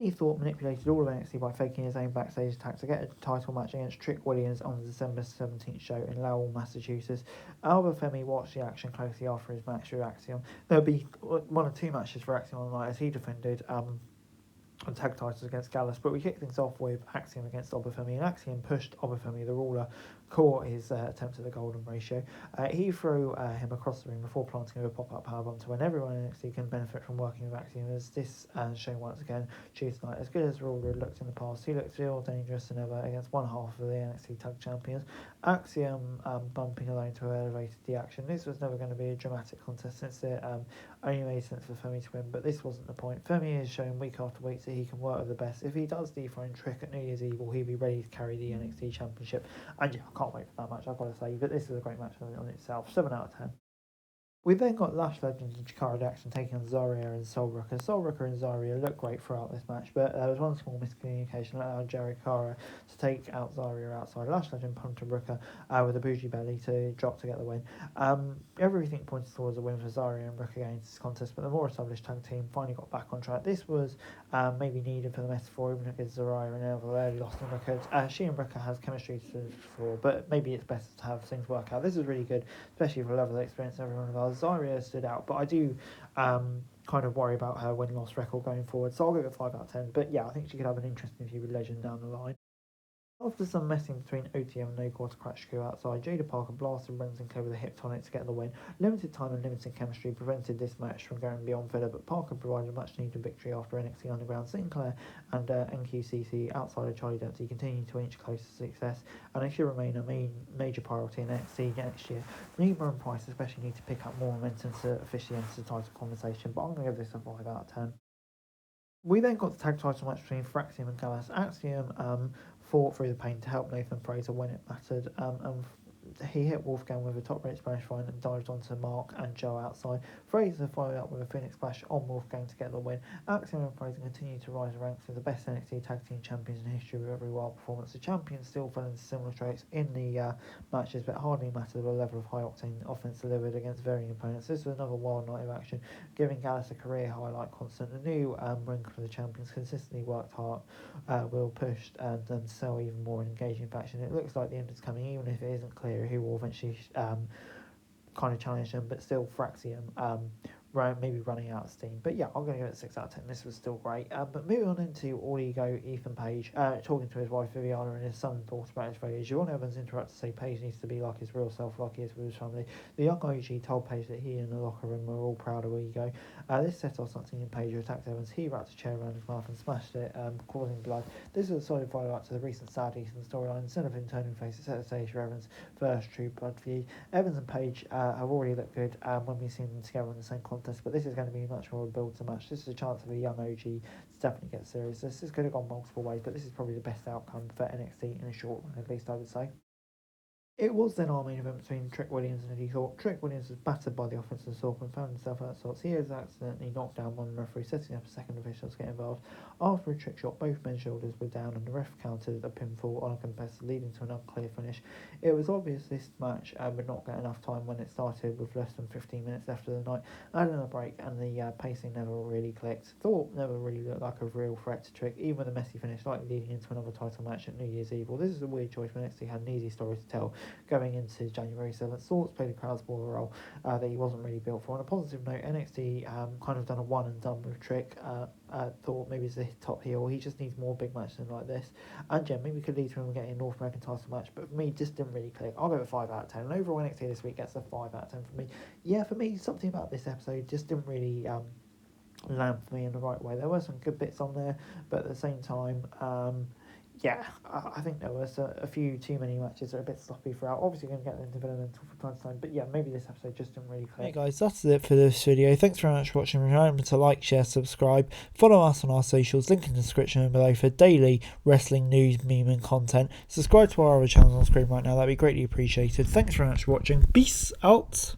He thought manipulated all of NXT by faking his own backstage attack to get a title match against Trick Williams on the December 17th show in Lowell, Massachusetts. Albert Femi watched the action closely after his match with Axiom. There'll be one or two matches for Axiom on the night as he defended on tag titles against Gallus, but we kicked things off with Axiom against Obafemi, and Axiom pushed Obafemi, the ruler, caught his attempt at the golden ratio. He threw him across the ring before planting a pop-up powerbomb to when everyone in NXT can benefit from working with Axiom, as this shown once again Tuesday night. As good as the ruler had looked in the past, he looked still dangerous than ever against one half of the NXT tag champions. Axiom bumping alone to elevated the action. This was never going to be a dramatic contest since it only made sense for Femi to win, but this wasn't the point. Femi has shown week after week that he can work with the best. If he does dethrone Trick at New Year's Eve, he'll be ready to carry the NXT Championship. And yeah, I can't wait for that match, I've got to say, but this is a great match on itself. 7 out of 10. We then got Lash Legends and Chikara Jackson taking on Zarya and Soulbreaker. Soulbreaker and Zarya looked great throughout this match, but there was one small miscommunication that allowed Jerry Cara to take out Zarya outside. Lash Legend pumped Brooker with a bougie belly to drop to get the win. Everything pointed towards a win for Zarya and Brooker against this contest, but the more established tag team finally got back on track. This was maybe needed for the metaphor, even if Zarya and Neville early lost in records. She and Brooker has chemistry to for, but maybe it's best to have things work out. This is really good, especially for a level of experience everyone of ours. Zarya stood out, but I do kind of worry about her win-loss record going forward, so I'll give it 5 out of 10. But yeah, I think she could have an interesting feud with Legend down the line. After some messing between OTM and No Quarter Crash Crew outside, Jada Parker blasted Ren Sinclair with a hip tonic to get the win. Limited time and limited chemistry prevented this match from going beyond filler, but Parker provided a much needed victory after NXT Underground. Sinclair and NQCC outside of Charlie Dempsey continued to inch closer to success, and it should remain a major priority in NXT next year. Nima and Price especially need to pick up more momentum to officially enter the title conversation, but I'm going to give this a 5 out of 10. We then got the tag title match between Fraxium and Gallus. Axiom fought through the pain to help Nathan Fraser when it mattered, and he hit Wolfgang with a top-rated Spanish Fly and dived onto Mark and Joe outside. Fraser followed up with a Phoenix Splash on Wolfgang to get the win. Axiom and Fraser continued to rise the ranks as the best NXT tag team champions in history with every wild performance. The champions still fell into similar traits in the matches, but hardly mattered the level of high-octane offense delivered against varying opponents. This was another wild night of action, giving Gallus a career highlight constant. The new wrinkle for the champions consistently worked hard, will pushed and sell even more engaging faction. It looks like the end is coming, even if it isn't clear who will eventually kind of challenge them, but still Fraxium maybe running out of steam. But yeah, I'm going to give it 6 out of 10. This was still great. But moving on into All Ego, Ethan Page talking to his wife Viviana and his son thoughts about his failure. Siobhan Evans interrupted to say Page needs to be like his real self, like he is with his family. The young OG told Page that he and the locker room were all proud of Ego. This set off something in Page, who attacked Evans. He wrapped a chair around his mouth and smashed it, causing blood. This was a solid follow-up to the recent Sad Eastern storyline. Instead of him turning face, it set the stage for Evans' first true blood feud. Evans and Page have already looked good when we've seen them together in the same contest, but this is going to be much more build to match. This is a chance for a young OG to definitely get serious. This could have gone multiple ways, but this is probably the best outcome for NXT in a short run, at least I would say. It was then our main event between Trick Williams and Eddie Thorpe. Trick Williams was battered by the offensive assault and found himself out of sorts. He has accidentally knocked down one referee, setting up a second official to get involved. After a trick shot, both men's shoulders were down and the ref countered a pinfall on a contested, leading to an unclear finish. It was obvious this match would not get enough time when it started, with less than 15 minutes left of the night. Adding a break and the pacing never really clicked. Thorpe never really looked like a real threat to Trick, even with a messy finish likely leading into another title match at New Year's Eve. Well, this is a weird choice when NXT had an easy story to tell going into January 7th. Thorpe played a crowd's ball role that he wasn't really built for. On a positive note, NXT kind of done a one and done with Trick. Thorpe maybe is the top heel. He just needs more big matches like this. And yeah, maybe could lead to him getting a North American title match, but for me, just didn't really click. I'll go with 5 out of 10. And overall, NXT this week gets a 5 out of 10 for me. Yeah, for me, something about this episode just didn't really land for me in the right way. There were some good bits on there, but at the same time, yeah, I think there was a few too many matches that are a bit sloppy throughout. Obviously, going to get them developmental from time to time, but yeah, maybe this episode just didn't really click. Hey guys, that's it for this video. Thanks very much for watching. Remember to like, share, subscribe, follow us on our socials, link in the description below for daily wrestling news, meme and content. Subscribe to our other channels on screen right now, that'd be greatly appreciated. Thanks very much for watching. Peace out.